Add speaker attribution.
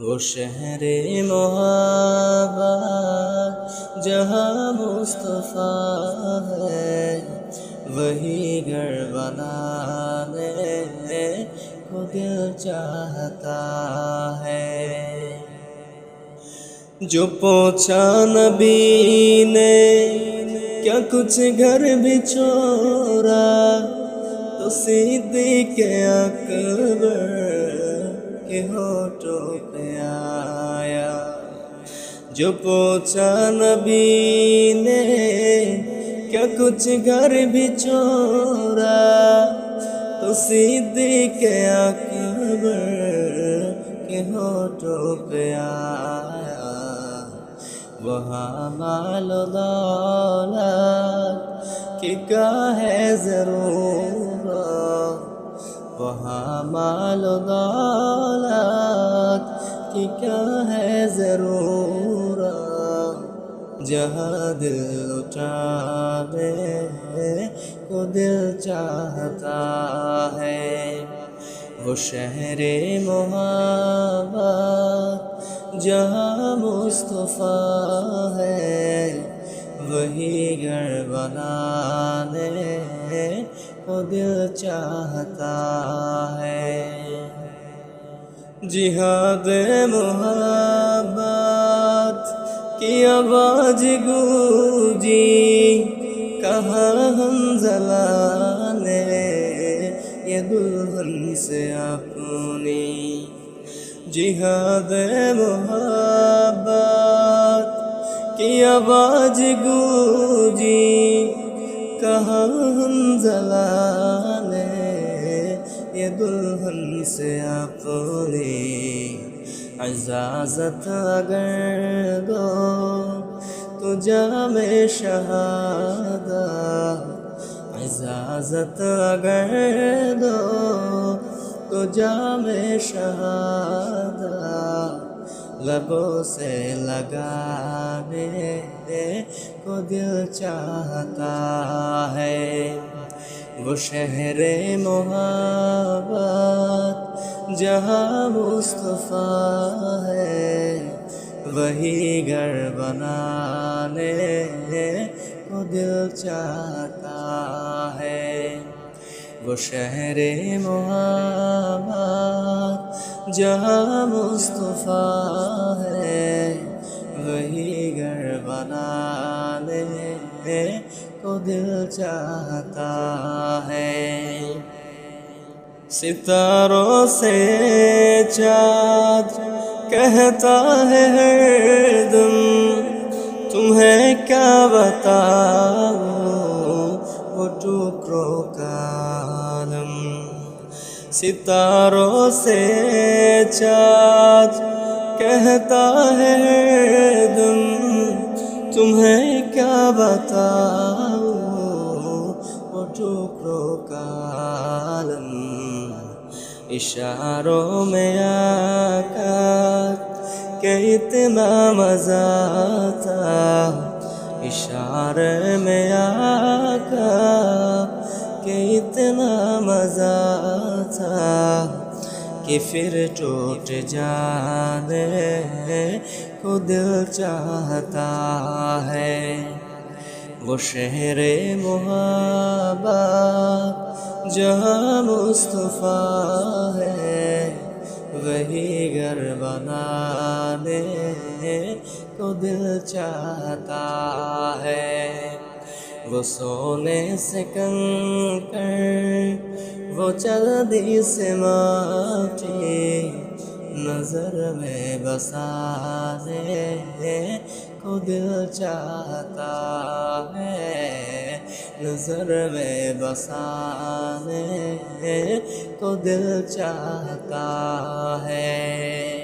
Speaker 1: وہ شہر محبت جہاں مصطفیٰ ہے، وہی گھر بنانے کو دل چاہتا ہے۔ جو پوچھا نبی نے کیا کچھ گھر بھی چھوڑا، تو صدیق اکبر کے ہونٹوں پہ آیا۔ جو پوچھا نبی نے کیا کچھ گھر بھی چھوڑا، تو صدیق اکبر کے ہونٹوں پہ آیا۔ وہاں مال و دولت کی کیا ہے ضرورت، وہاں مال و دولت کی کیا ہے ضرورت، جہاں دل لٹانے کو دل چاہتا ہے۔ وہ شہر محبت جہاں مصطفیٰ ہے، وہی گھر بنانے کو دل چاہتا ہے۔ جہاد محبت کی آواز گونجی، کہاں حنظلہ نے یہ دلہن سے اپنی۔ جہاد محبت کی آواز گونجی، کہاں حنظلہ نے یہ دلہن سے اپنی۔ اجازت اگر دو تو جام شہادت، اجازت اگر دو تو جام شہادت، لبوں سے لگانے کو دل چاہتا ہے۔ وہ شہر محبت جہاں مصطفیٰ ہے، وہی گھر بنانے کو دل چاہتا ہے۔ وہ شہر محبت جہاں مصطفیٰ ہے، وہی گھر بنانے کو دل چاہتا ہے۔ ستاروں سے چاند کہتا ہے ہر دم، تمہیں کیا بتاؤں وہ ٹکڑوں کا عالم۔ ستاروں سے چاند کہتا ہے ہر دم، تمہیں کیا بتاؤں وہ ٹکڑوں کا عالم۔ اشاروں میں آ کر کہ اتنا مزہ تھا، اشارے میں آ کر کہ اتنا مزہ تھا، کہ پھر ٹوٹ جانے کو دل چاہتا ہے۔ وہ شہر محبت جہاں مصطفیٰ ہے، وہی گھر بنانے کو دل چاہتا ہے۔ وہ سونے سے کنکر، وہ چاندی سے ماٹی، نظر میں بسانے کو دل چاہتا ہے، نظر میں بسانے کو دل چاہتا ہے۔